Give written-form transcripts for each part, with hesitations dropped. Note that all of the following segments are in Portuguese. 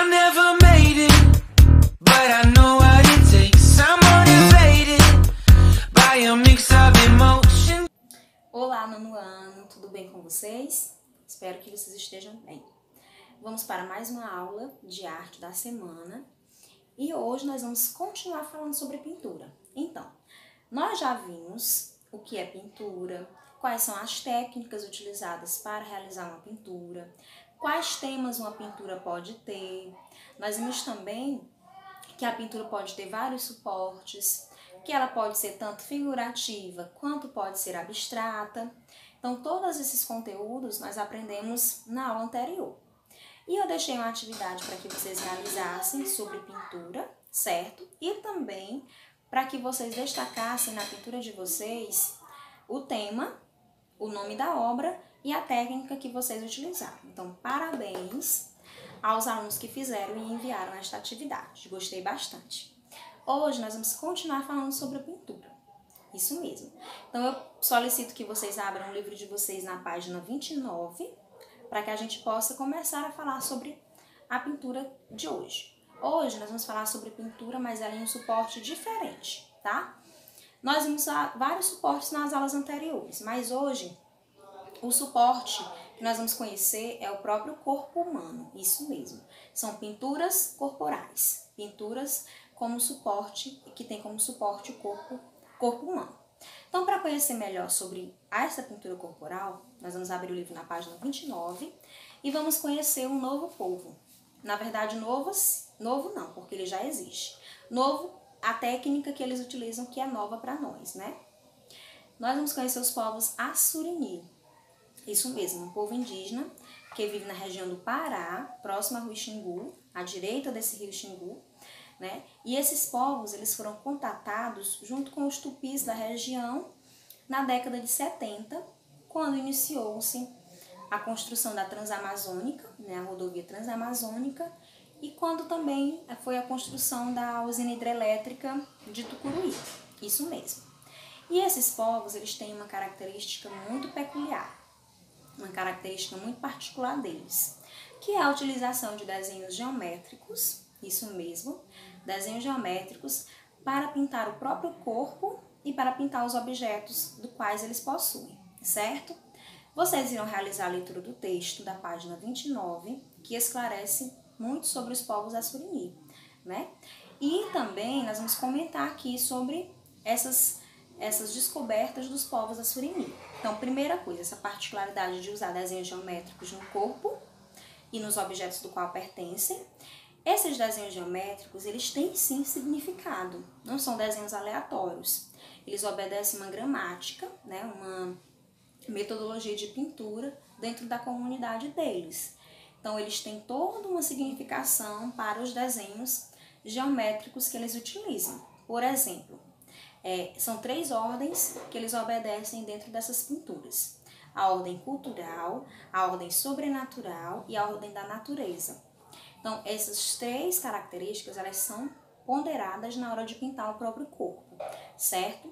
I never made it, but I know what it takes. I'm motivated by a mix of emotion. Olá, nono ano, tudo bem com vocês? Espero que vocês estejam bem. Vamos para mais uma aula de arte da semana e hoje nós vamos continuar falando sobre pintura. Então, nós já vimos o que é pintura, quais são as técnicas utilizadas para realizar uma pintura, quais temas uma pintura pode ter. Nós vimos também que a pintura pode ter vários suportes, que ela pode ser tanto figurativa quanto pode ser abstrata. Então, todos esses conteúdos nós aprendemos na aula anterior. E eu deixei uma atividade para que vocês realizassem sobre pintura, certo? E também para que vocês destacassem na pintura de vocês o tema, o nome da obra e a técnica que vocês utilizaram. Então, parabéns aos alunos que fizeram e enviaram esta atividade. Gostei bastante. Hoje nós vamos continuar falando sobre a pintura. Isso mesmo. Então, eu solicito que vocês abram o livro de vocês na página 29, para que a gente possa começar a falar sobre a pintura de hoje. Hoje nós vamos falar sobre pintura, mas ela em um suporte diferente, tá? Nós vimos vários suportes nas aulas anteriores, mas hoje o suporte que nós vamos conhecer é o próprio corpo humano, isso mesmo. São pinturas corporais, pinturas como suporte, que tem como suporte o corpo humano. Então, para conhecer melhor sobre essa pintura corporal, nós vamos abrir o livro na página 29 e vamos conhecer um novo povo. Na verdade, novo não, porque ele já existe. Novo, a técnica que eles utilizam que é nova para nós, né? Nós vamos conhecer os povos Assurini. Isso mesmo, um povo indígena que vive na região do Pará, próximo ao rio Xingu, à direita desse rio Xingu, né? E esses povos, eles foram contatados junto com os tupis da região na década de 70, quando iniciou-se a construção da Transamazônica, né, a rodovia Transamazônica, e quando também foi a construção da usina hidrelétrica de Tucuruí, isso mesmo. E esses povos, eles têm uma característica muito peculiar, uma característica muito particular deles, que é a utilização de desenhos geométricos, isso mesmo, desenhos geométricos para pintar o próprio corpo e para pintar os objetos do quais eles possuem, certo? Vocês irão realizar a leitura do texto da página 29, que esclarece muito sobre os povos Assurini, né? E também nós vamos comentar aqui sobre essas descobertas dos povos Assurini. Então, primeira coisa, essa particularidade de usar desenhos geométricos no corpo e nos objetos do qual pertencem. Esses desenhos geométricos, eles têm sim significado, não são desenhos aleatórios. Eles obedecem uma gramática, né, uma metodologia de pintura dentro da comunidade deles. Então, eles têm toda uma significação para os desenhos geométricos que eles utilizam. Por exemplo, são 3 ordens que eles obedecem dentro dessas pinturas. A ordem cultural, a ordem sobrenatural e a ordem da natureza. Então, essas 3 características, elas são ponderadas na hora de pintar o próprio corpo, certo?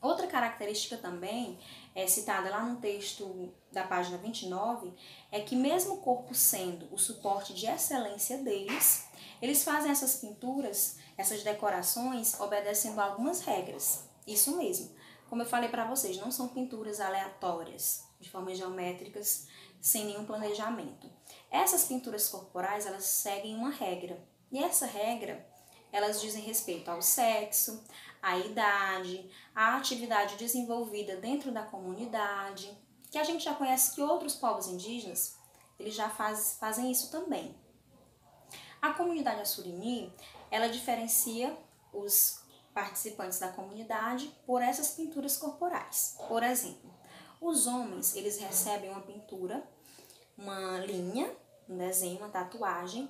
Outra característica também, citada lá no texto da página 29, é que mesmo o corpo sendo o suporte de excelência deles, eles fazem essas pinturas, essas decorações, obedecendo a algumas regras. Isso mesmo. Como eu falei para vocês, não são pinturas aleatórias, de formas geométricas, sem nenhum planejamento. Essas pinturas corporais, elas seguem uma regra. E essa regra, elas dizem respeito ao sexo, à idade, à atividade desenvolvida dentro da comunidade, que a gente já conhece que outros povos indígenas, eles já fazem isso também. A comunidade Assurini, ela diferencia os participantes da comunidade por essas pinturas corporais. Por exemplo, os homens, eles recebem uma pintura, uma linha, um desenho, uma tatuagem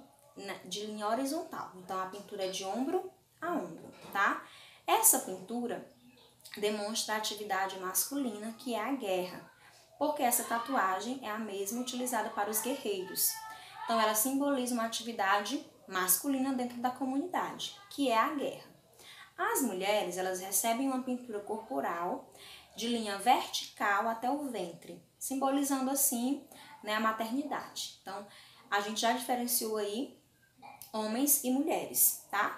de linha horizontal. Então, a pintura é de ombro a ombro, tá? Essa pintura demonstra a atividade masculina, que é a guerra, porque essa tatuagem é a mesma utilizada para os guerreiros. Então, ela simboliza uma atividade masculina dentro da comunidade, que é a guerra. As mulheres, elas recebem uma pintura corporal de linha vertical até o ventre, simbolizando assim, né, a maternidade. Então, a gente já diferenciou aí homens e mulheres, tá?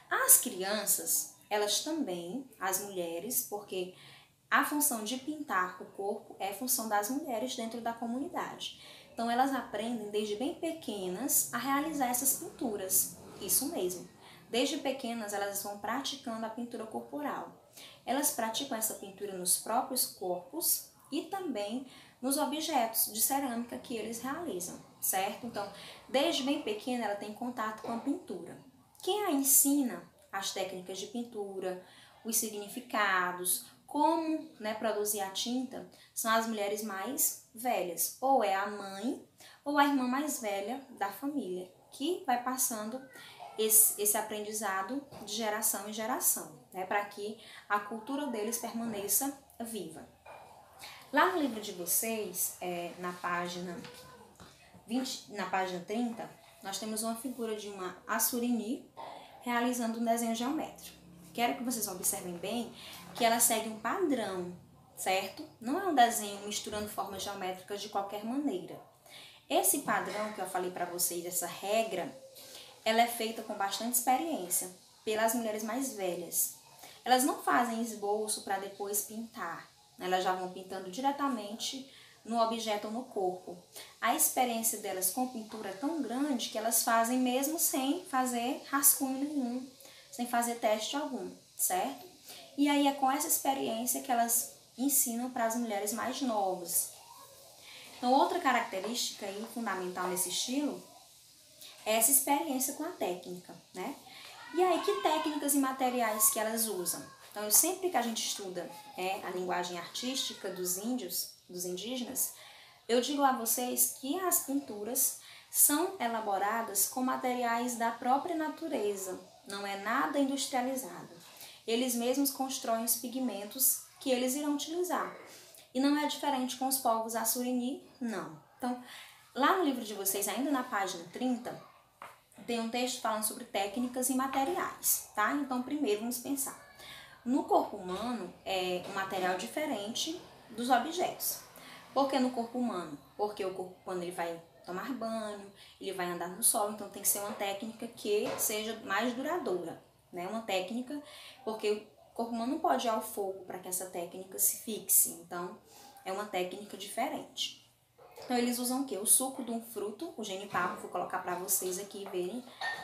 As crianças, elas também, as mulheres, porque a função de pintar o corpo é função das mulheres dentro da comunidade. Então, elas aprendem desde bem pequenas a realizar essas pinturas. Isso mesmo. Desde pequenas, elas vão praticando a pintura corporal. Elas praticam essa pintura nos próprios corpos e também nos objetos de cerâmica que eles realizam, certo? Então, desde bem pequena, ela tem contato com a pintura. Quem a ensina as técnicas de pintura, os significados, como, né, produzir a tinta, são as mulheres mais velhas, ou é a mãe ou a irmã mais velha da família, que vai passando esse aprendizado de geração em geração, né, para que a cultura deles permaneça viva. Lá no livro de vocês, na página 30, nós temos uma figura de uma Assurini realizando um desenho geométrico. Quero que vocês observem bem que ela segue um padrão, certo? Não é um desenho misturando formas geométricas de qualquer maneira. Esse padrão que eu falei para vocês, essa regra, ela é feita com bastante experiência pelas mulheres mais velhas. Elas não fazem esboço para depois pintar, elas já vão pintando diretamente no objeto ou no corpo. A experiência delas com pintura é tão grande que elas fazem mesmo sem fazer rascunho nenhum, sem fazer teste algum, certo? E aí é com essa experiência que elas ensinam para as mulheres mais novas. Então, outra característica aí, fundamental nesse estilo é essa experiência com a técnica, né? E aí, que técnicas e materiais que elas usam? Então, sempre que a gente estuda a linguagem artística dos índios, dos indígenas, eu digo a vocês que as pinturas são elaboradas com materiais da própria natureza, não é nada industrializado. Eles mesmos constroem os pigmentos que eles irão utilizar. E não é diferente com os povos Assurini, não. Então, lá no livro de vocês, ainda na página 30, tem um texto falando sobre técnicas e materiais, tá? Então, primeiro vamos pensar. No corpo humano é um material diferente dos objetos. Por que no corpo humano? Porque o corpo humano ele vai tomar banho, ele vai andar no sol, então tem que ser uma técnica que seja mais duradoura, né? Uma técnica, porque o corpo humano não pode ir ao fogo para que essa técnica se fixe, então é uma técnica diferente. Então eles usam o quê? O suco de um fruto, o genipapo, vou colocar para vocês aqui verem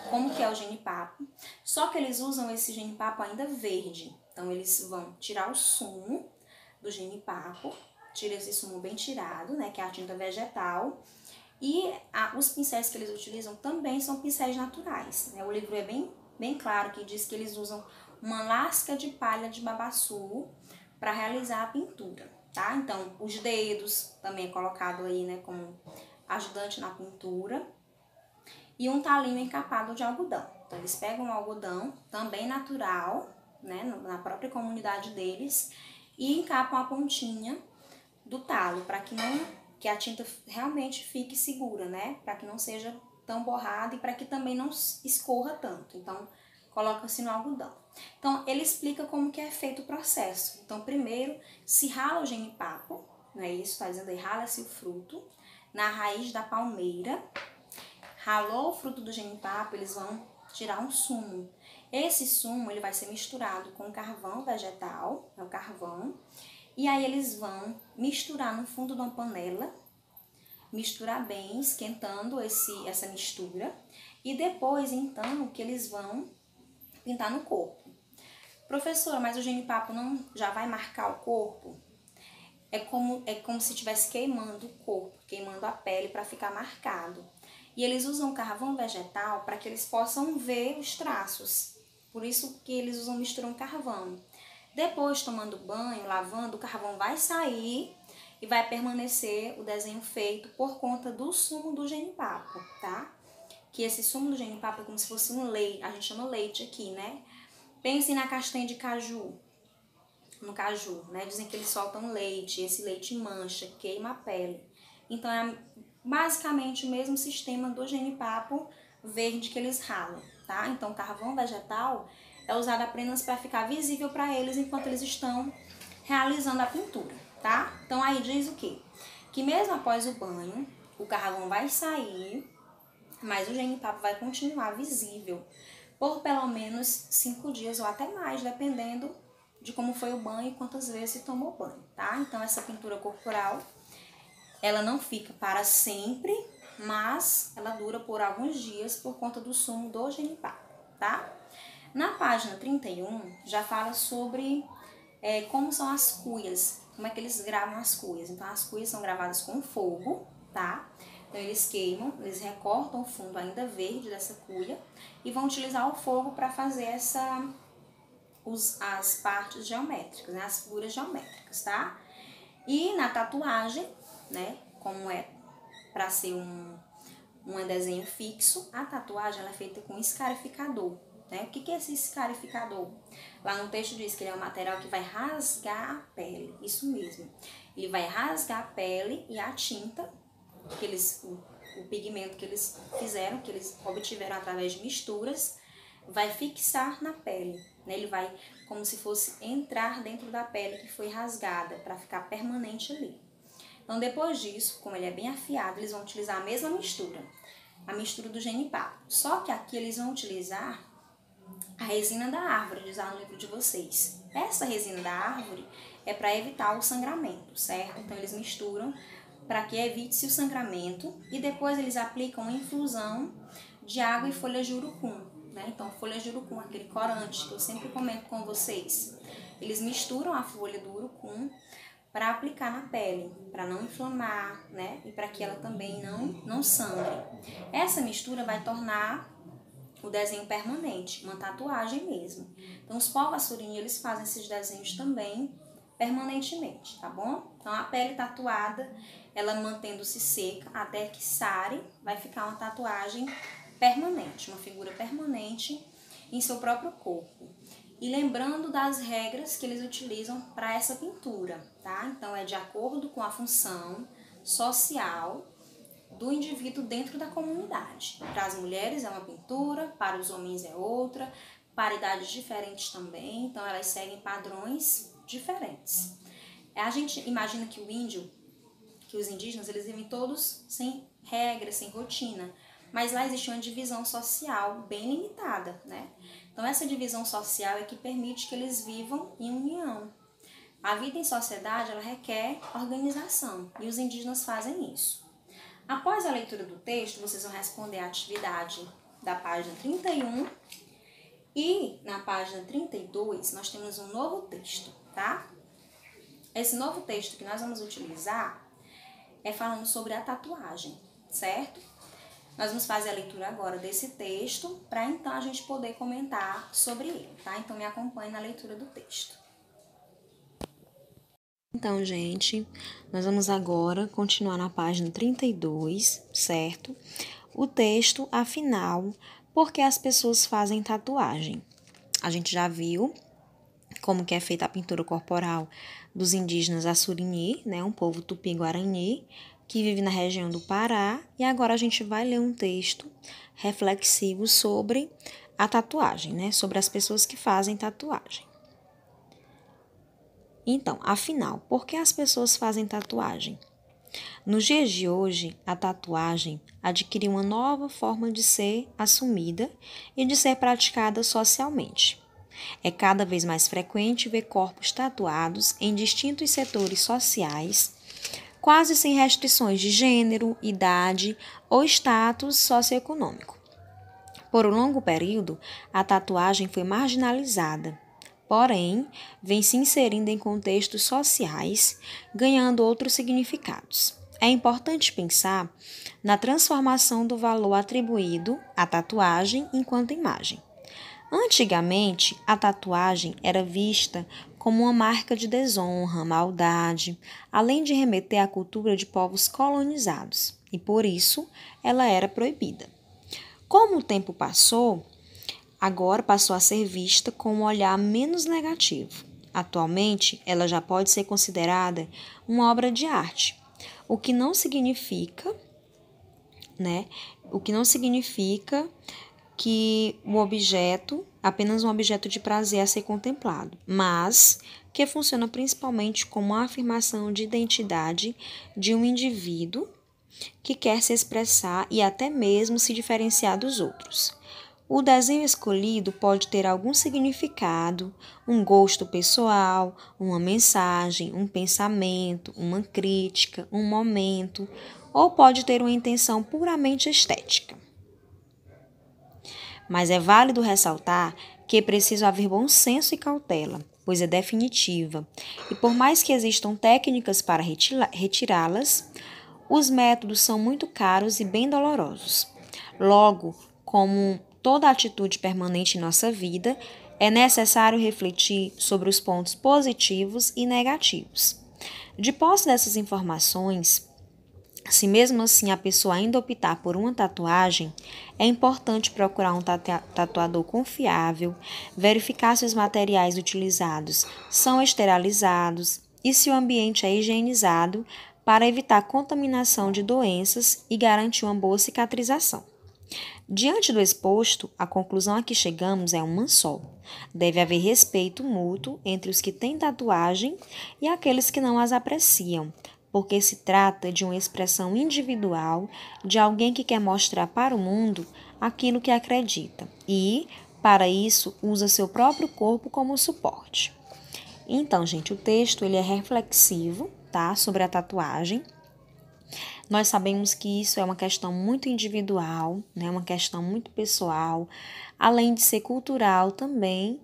como que é o genipapo. Só que eles usam esse genipapo ainda verde. Então eles vão tirar o sumo do genipapo, tira esse sumo bem tirado, né, que é a tinta vegetal. E os pincéis que eles utilizam também são pincéis naturais, né? O livro é bem claro que diz que eles usam uma lasca de palha de babaçu para realizar a pintura. Tá? Então, os dedos também é colocado aí, né, como ajudante na pintura. E um talinho encapado de algodão. Então, eles pegam o algodão, também natural, né, na própria comunidade deles, e encapam a pontinha do talo, para que a tinta realmente fique segura, né, para que não seja tão borrada e para que também não escorra tanto. Então, coloca-se no algodão. Então, ele explica como que é feito o processo. Então, primeiro, se rala o genipapo, não é isso? Está dizendo aí, rala-se o fruto na raiz da palmeira. Ralou o fruto do genipapo, eles vão tirar um sumo. Esse sumo, ele vai ser misturado com carvão vegetal, é o carvão. E aí, eles vão misturar no fundo de uma panela, misturar bem, esquentando essa mistura. E depois, então, que eles vão pintar no corpo. Professora, mas o genipapo não já vai marcar o corpo? É como se estivesse queimando o corpo, queimando a pele para ficar marcado. E eles usam carvão vegetal para que eles possam ver os traços. Por isso que eles misturam carvão. Depois, tomando banho, lavando, o carvão vai sair e vai permanecer o desenho feito por conta do sumo do genipapo, tá? Que esse sumo do genipapo é como se fosse um leite, a gente chama leite aqui, né? Pensem na castanha de caju, no caju, né? Dizem que eles soltam leite, esse leite mancha, queima a pele. Então, é basicamente o mesmo sistema do genipapo verde que eles ralam, tá? Então, o carvão vegetal é usado apenas para ficar visível para eles enquanto eles estão realizando a pintura, tá? Então, aí diz o quê? Que mesmo após o banho, o carvão vai sair, mas o genipapo vai continuar visível por pelo menos 5 dias ou até mais, dependendo de como foi o banho e quantas vezes se tomou banho, tá? Então, essa pintura corporal, ela não fica para sempre, mas ela dura por alguns dias por conta do sumo do genipapo, tá? Na página 31, já fala sobre como são as cuias, como é que eles gravam as cuias. Então, as cuias são gravadas com fogo, tá? Então, eles queimam, eles recortam o fundo ainda verde dessa cuia e vão utilizar o fogo para fazer as partes geométricas, né? As figuras geométricas, tá? E na tatuagem, né? Como é para ser um desenho fixo, a tatuagem ela é feita com escarificador, né? O que é esse escarificador? Lá no texto diz que ele é um material que vai rasgar a pele, isso mesmo. Ele vai rasgar a pele e a tinta, o pigmento que eles fizeram, que eles obtiveram através de misturas, vai fixar na pele, né? Ele vai como se fosse entrar dentro da pele que foi rasgada, para ficar permanente ali. Então, depois disso, como ele é bem afiado, eles vão utilizar a mesma mistura, a mistura do genipapo. Só que aqui eles vão utilizar a resina da árvore, diz lá no livro de vocês. Essa resina da árvore é para evitar o sangramento, certo? Então, eles misturam para que evite-se o sangramento e depois eles aplicam uma infusão de água e folha de urucum, né? Então, folha de urucum, aquele corante que eu sempre comento com vocês. Eles misturam a folha do urucum para aplicar na pele, para não inflamar, né? E para que ela também não sangre. Essa mistura vai tornar o desenho permanente, uma tatuagem mesmo. Então, os povos assurini, eles fazem esses desenhos também permanentemente, tá bom? Então, a pele tatuada, ela mantendo-se seca até que sare, vai ficar uma tatuagem permanente, uma figura permanente em seu próprio corpo. E lembrando das regras que eles utilizam para essa pintura, tá? Então, é de acordo com a função social do indivíduo dentro da comunidade. Para as mulheres é uma pintura, para os homens é outra, para idades diferentes também, então elas seguem padrões diferentes. A gente imagina que os indígenas, eles vivem todos sem regras, sem rotina, mas lá existe uma divisão social bem limitada, né? Então, essa divisão social é que permite que eles vivam em união. A vida em sociedade, ela requer organização, e os indígenas fazem isso. Após a leitura do texto, vocês vão responder a atividade da página 31 e na página 32 nós temos um novo texto, tá? Esse novo texto que nós vamos utilizar é falando sobre a tatuagem, certo? Nós vamos fazer a leitura agora desse texto para então a gente poder comentar sobre ele, tá? Então me acompanhe na leitura do texto. Então, gente, nós vamos agora continuar na página 32, certo? O texto, afinal, por que as pessoas fazem tatuagem? A gente já viu como que é feita a pintura corporal dos indígenas assurini, né? Um povo tupi-guarani, que vive na região do Pará. E agora a gente vai ler um texto reflexivo sobre a tatuagem, né? Sobre as pessoas que fazem tatuagem. Então, afinal, por que as pessoas fazem tatuagem? Nos dias de hoje, a tatuagem adquiriu uma nova forma de ser assumida e de ser praticada socialmente. É cada vez mais frequente ver corpos tatuados em distintos setores sociais, quase sem restrições de gênero, idade ou status socioeconômico. Por um longo período, a tatuagem foi marginalizada. Porém, vem se inserindo em contextos sociais, ganhando outros significados. É importante pensar na transformação do valor atribuído à tatuagem enquanto imagem. Antigamente, a tatuagem era vista como uma marca de desonra, maldade, além de remeter à cultura de povos colonizados, e por isso ela era proibida. Como o tempo passou, agora passou a ser vista com um olhar menos negativo. Atualmente, ela já pode ser considerada uma obra de arte, o que não significa, que o objeto, apenas um objeto de prazer a ser contemplado, mas que funciona principalmente como uma afirmação de identidade de um indivíduo que quer se expressar e até mesmo se diferenciar dos outros. O desenho escolhido pode ter algum significado, um gosto pessoal, uma mensagem, um pensamento, uma crítica, um momento, ou pode ter uma intenção puramente estética. Mas é válido ressaltar que é preciso haver bom senso e cautela, pois é definitiva, e por mais que existam técnicas para retirá-las, os métodos são muito caros e bem dolorosos. Logo, como toda atitude permanente em nossa vida, é necessário refletir sobre os pontos positivos e negativos. De posse dessas informações, se mesmo assim a pessoa ainda optar por uma tatuagem, é importante procurar um tatuador confiável, verificar se os materiais utilizados são esterilizados e se o ambiente é higienizado para evitar contaminação de doenças e garantir uma boa cicatrização. Diante do exposto, a conclusão a que chegamos é uma só. Deve haver respeito mútuo entre os que têm tatuagem e aqueles que não as apreciam, porque se trata de uma expressão individual de alguém que quer mostrar para o mundo aquilo que acredita e, para isso, usa seu próprio corpo como suporte. Então, gente, o texto ele é reflexivo, tá, sobre a tatuagem. Nós sabemos que isso é uma questão muito individual, né, uma questão muito pessoal, além de ser cultural também,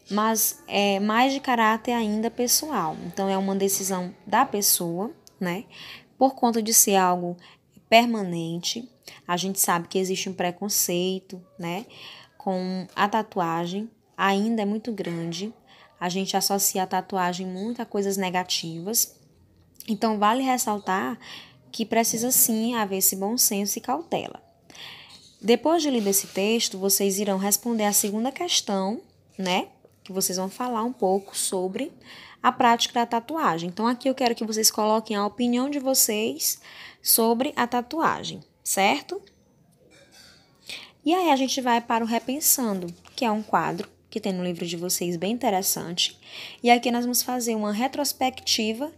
mas é mais de caráter ainda pessoal. Então, é uma decisão da pessoa, né? Por conta de ser algo permanente, a gente sabe que existe um preconceito, né? Com a tatuagem, ainda é muito grande. A gente associa a tatuagem muito a coisas negativas. Então, vale ressaltar que precisa sim haver esse bom senso e cautela. Depois de ler esse texto, vocês irão responder a segunda questão, né? Que vocês vão falar um pouco sobre a prática da tatuagem. Então, aqui eu quero que vocês coloquem a opinião de vocês sobre a tatuagem, certo? E aí a gente vai para o Repensando, que é um quadro que tem no livro de vocês bem interessante. E aqui nós vamos fazer uma retrospectiva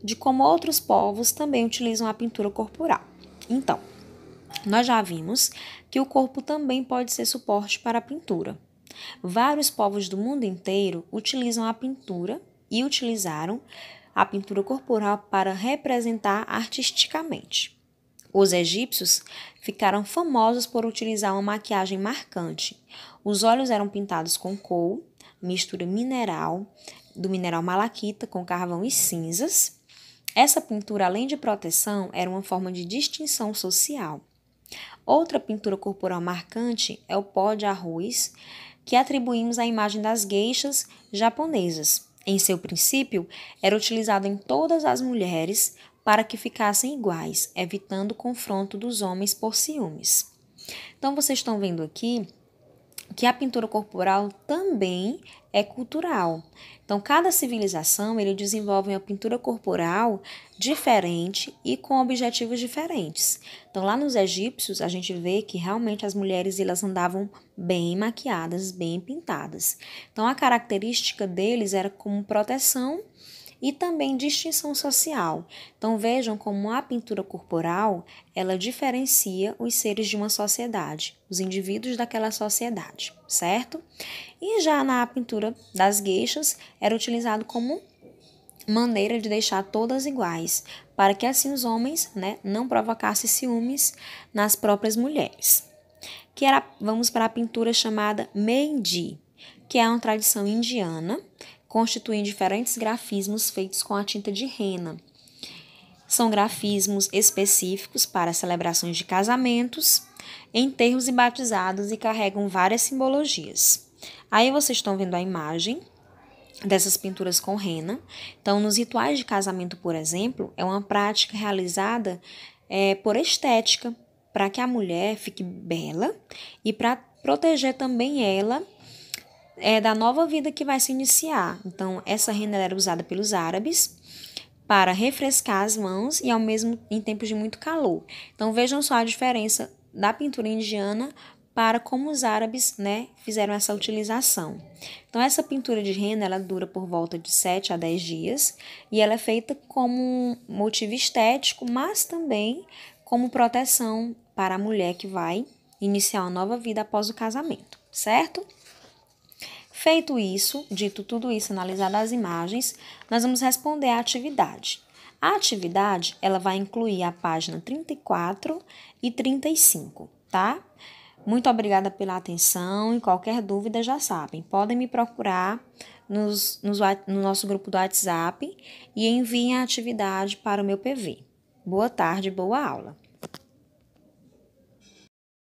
de como outros povos também utilizam a pintura corporal. Então, nós já vimos que o corpo também pode ser suporte para a pintura. Vários povos do mundo inteiro utilizam a pintura e utilizaram a pintura corporal para representar artisticamente. Os egípcios ficaram famosos por utilizar uma maquiagem marcante. Os olhos eram pintados com couro, mistura do mineral malaquita com carvão e cinzas. Essa pintura, além de proteção, era uma forma de distinção social. Outra pintura corporal marcante é o pó de arroz, que atribuímos à imagem das geishas japonesas. Em seu princípio, era utilizado em todas as mulheres para que ficassem iguais, evitando o confronto dos homens por ciúmes. Então, vocês estão vendo aqui que a pintura corporal também é cultural. Então, cada civilização ele desenvolve uma pintura corporal diferente e com objetivos diferentes. Então, lá nos egípcios, a gente vê que realmente as mulheres elas andavam bem maquiadas, bem pintadas. Então, a característica deles era como proteção e também distinção social. Então vejam como a pintura corporal, ela diferencia os seres de uma sociedade, os indivíduos daquela sociedade, certo? E já na pintura das geishas, era utilizado como maneira de deixar todas iguais, para que assim os homens, não provocassem ciúmes nas próprias mulheres. Vamos para a pintura chamada Mehndi, que é uma tradição indiana, constituem diferentes grafismos feitos com a tinta de rena. São grafismos específicos para celebrações de casamentos, enterros e batizados e carregam várias simbologias. Aí vocês estão vendo a imagem dessas pinturas com rena. Então, nos rituais de casamento, por exemplo, é uma prática realizada por estética, para que a mulher fique bela e para proteger também ela da nova vida que vai se iniciar. Então, essa rena era usada pelos árabes para refrescar as mãos e em tempos de muito calor. Então, vejam só a diferença da pintura indiana para como os árabes, fizeram essa utilização. Então, essa pintura de rena, ela dura por volta de 7 a 10 dias e ela é feita como um motivo estético, mas também como proteção para a mulher que vai iniciar uma nova vida após o casamento, certo? Feito isso, dito tudo isso, analisado as imagens, nós vamos responder à atividade. A atividade, ela vai incluir a página 34 e 35, tá? Muito obrigada pela atenção e qualquer dúvida já sabem, podem me procurar no nosso grupo do WhatsApp e enviem a atividade para o meu PV. Boa tarde, boa aula!